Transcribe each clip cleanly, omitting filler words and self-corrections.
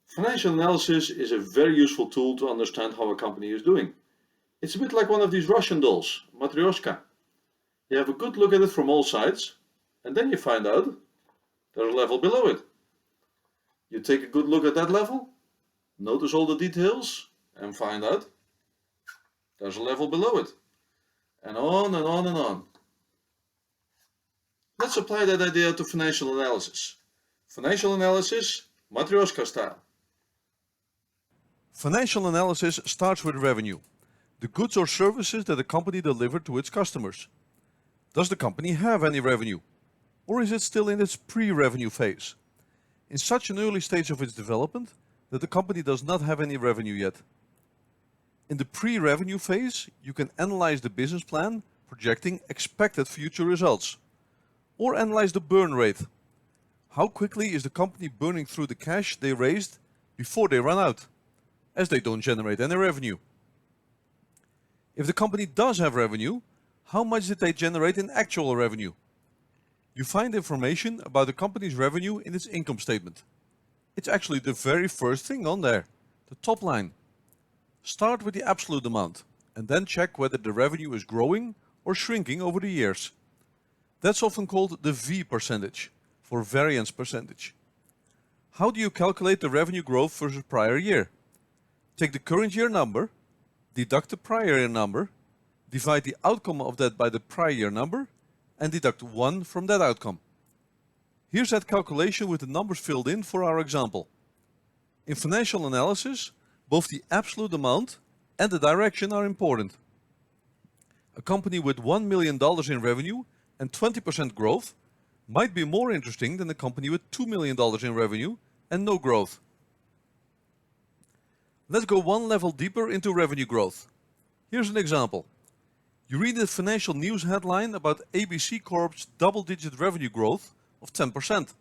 Financial analysis is a very useful tool to understand how a company is doing. It's a bit like one of these Russian dolls, matryoshka. You have a good look at it from all sides, and then you find out there's a level below it. You take a good look at that level, notice all the details, and find out there's a level below it. And on and on and on. Let's apply that idea to financial analysis. Financial analysis, matryoshka-style. Financial analysis starts with revenue, the goods or services that a company delivers to its customers. Does the company have any revenue? Or is it still in its pre-revenue phase? In such an early stage of its development that the company does not have any revenue yet. In the pre-revenue phase, you can analyze the business plan projecting expected future results. Or analyze the burn rate. How quickly is the company burning through the cash they raised before they run out, as they don't generate any revenue? If the company does have revenue, how much did they generate in actual revenue? You find information about the company's revenue in its income statement. It's actually the very first thing on there, the top line. Start with the absolute amount and then check whether the revenue is growing or shrinking over the years. That's often called the V percentage, for variance percentage. How do you calculate the revenue growth versus prior year? Take the current year number, deduct the prior year number, divide the outcome of that by the prior year number, and deduct 1 from that outcome. Here's that calculation with the numbers filled in for our example. In financial analysis, both the absolute amount and the direction are important. A company with $1 million in revenue and 20% growth might be more interesting than a company with $2 million in revenue and no growth. Let's go one level deeper into revenue growth. Here's an example. You read a financial news headline about ABC Corp's double-digit revenue growth of 10%.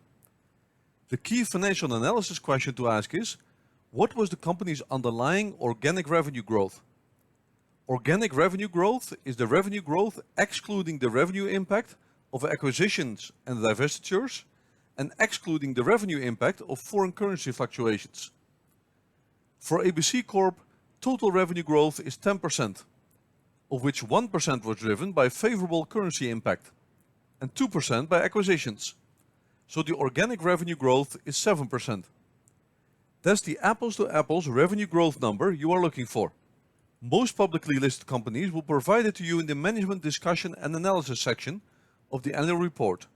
The key financial analysis question to ask is, what was the company's underlying organic revenue growth? Organic revenue growth is the revenue growth excluding the revenue impact of acquisitions and divestitures and excluding the revenue impact of foreign currency fluctuations. For ABC Corp, total revenue growth is 10%, of which 1% was driven by favorable currency impact and 2% by acquisitions. So the organic revenue growth is 7%. That's the apples to apples revenue growth number you are looking for. Most publicly listed companies will provide it to you in the management discussion and analysis section of the annual report.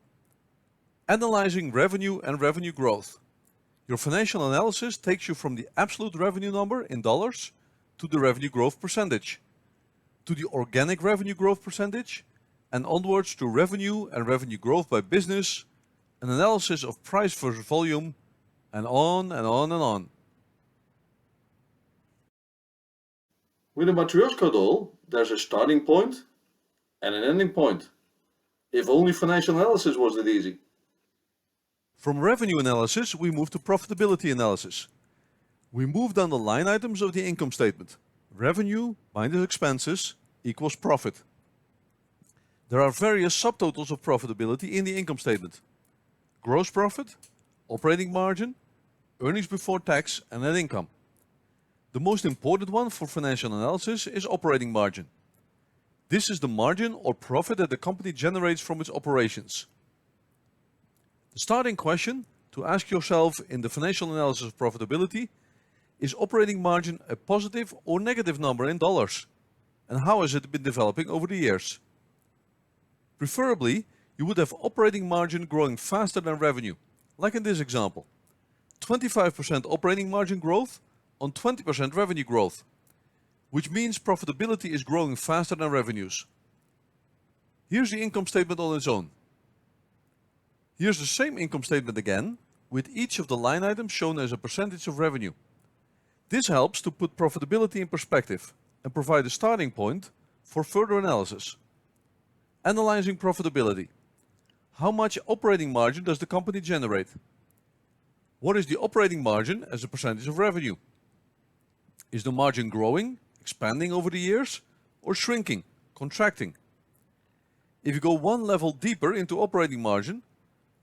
Analyzing revenue and revenue growth. Your financial analysis takes you from the absolute revenue number in dollars to the revenue growth percentage, to the organic revenue growth percentage, and onwards to revenue and revenue growth by business, an analysis of price versus volume, and on and on and on. With a matryoshka doll, there's a starting point and an ending point. If only financial analysis was that easy. From revenue analysis, we move to profitability analysis. We move down the line items of the income statement. Revenue minus expenses equals profit. There are various subtotals of profitability in the income statement. Gross profit, operating margin, earnings before tax, and net income. The most important one for financial analysis is operating margin. This is the margin or profit that the company generates from its operations. The starting question to ask yourself in the financial analysis of profitability is operating margin a positive or negative number in dollars? And how has it been developing over the years? Preferably, you would have operating margin growing faster than revenue, like in this example. 25% operating margin growth on 20% revenue growth, which means profitability is growing faster than revenues. Here's the income statement on its own. Here's the same income statement again, with each of the line items shown as a percentage of revenue. This helps to put profitability in perspective and provide a starting point for further analysis. Analyzing profitability. How much operating margin does the company generate? What is the operating margin as a percentage of revenue? Is the margin growing, expanding over the years, or shrinking, contracting? If you go one level deeper into operating margin,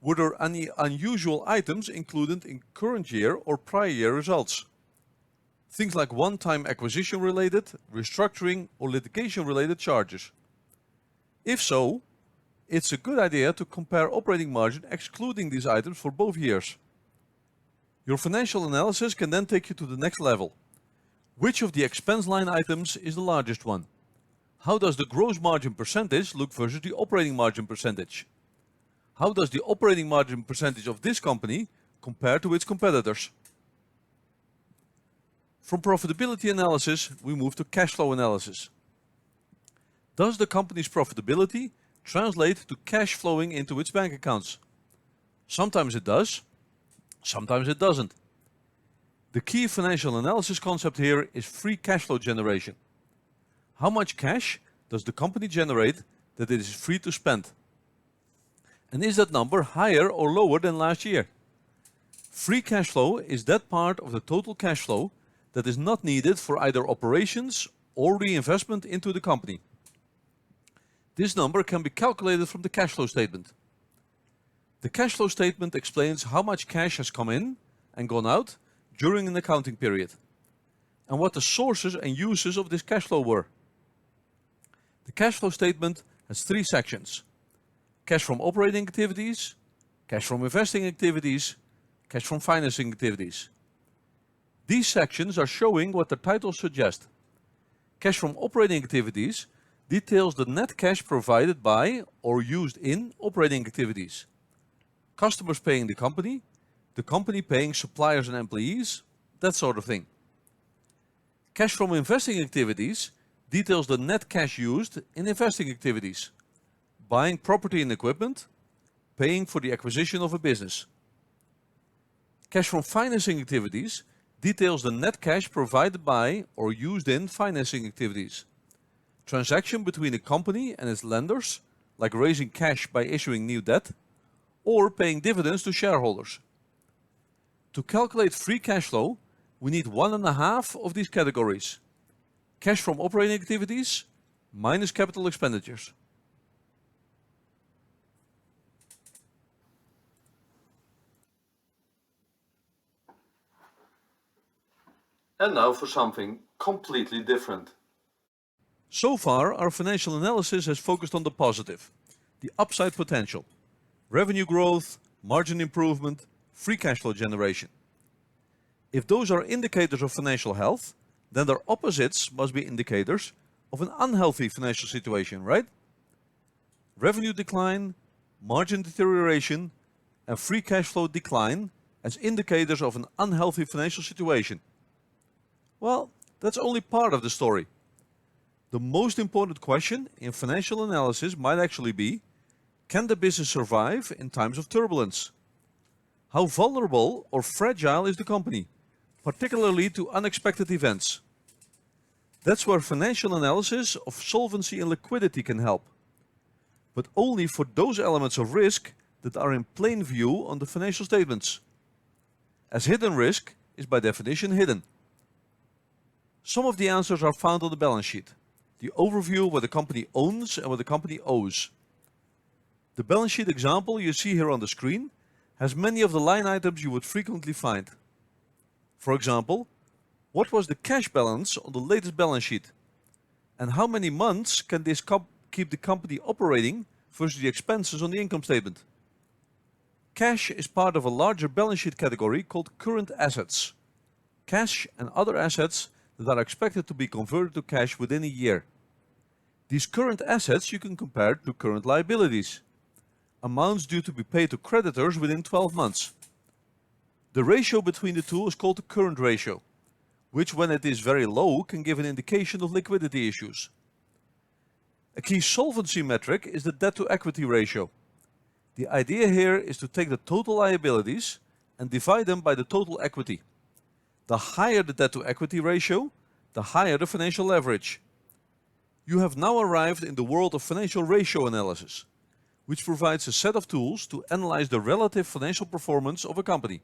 Were there any unusual items included in current year or prior year results? Things like one-time acquisition-related, restructuring, or litigation-related charges. If so, it's a good idea to compare operating margin excluding these items for both years. Your financial analysis can then take you to the next level. Which of the expense line items is the largest one? How does the gross margin percentage look versus the operating margin percentage? How does the operating margin percentage of this company compare to its competitors? From profitability analysis, we move to cash flow analysis. Does the company's profitability translate to cash flowing into its bank accounts? Sometimes it does, sometimes it doesn't. The key financial analysis concept here is free cash flow generation. How much cash does the company generate that it is free to spend? And is that number higher or lower than last year? Free cash flow is that part of the total cash flow that is not needed for either operations or reinvestment into the company. This number can be calculated from the cash flow statement. The cash flow statement explains how much cash has come in and gone out during an accounting period, and what the sources and uses of this cash flow were. The cash flow statement has three sections: cash from operating activities, cash from investing activities, cash from financing activities. These sections are showing what the titles suggest. Cash from operating activities details the net cash provided by or used in operating activities. Customers paying the company paying suppliers and employees, that sort of thing. Cash from investing activities details the net cash used in investing activities, buying property and equipment, paying for the acquisition of a business. Cash from financing activities details the net cash provided by or used in financing activities. Transaction between a company and its lenders, like raising cash by issuing new debt, or paying dividends to shareholders. To calculate free cash flow, we need 1.5 of these categories: cash from operating activities minus capital expenditures. And now for something completely different. So far, our financial analysis has focused on the positive, the upside potential, revenue growth, margin improvement, free cash flow generation. If those are indicators of financial health, then their opposites must be indicators of an unhealthy financial situation, right? Revenue decline, margin deterioration, and free cash flow decline as indicators of an unhealthy financial situation. Well, that's only part of the story. The most important question in financial analysis might actually be, can the business survive in times of turbulence? How vulnerable or fragile is the company, particularly to unexpected events? That's where financial analysis of solvency and liquidity can help, but only for those elements of risk that are in plain view on the financial statements, as hidden risk is by definition hidden. Some of the answers are found on the balance sheet, the overview of what the company owns and what the company owes. The balance sheet example you see here on the screen has many of the line items you would frequently find. For example, what was the cash balance on the latest balance sheet? And how many months can this keep the company operating versus the expenses on the income statement? Cash is part of a larger balance sheet category called current assets. Cash and other assets that are expected to be converted to cash within a year. These current assets you can compare to current liabilities, amounts due to be paid to creditors within 12 months. The ratio between the two is called the current ratio, which when it is very low can give an indication of liquidity issues. A key solvency metric is the debt to equity ratio. The idea here is to take the total liabilities and divide them by the total equity. The higher the debt to equity ratio, the higher the financial leverage. You have now arrived in the world of financial ratio analysis, which provides a set of tools to analyze the relative financial performance of a company.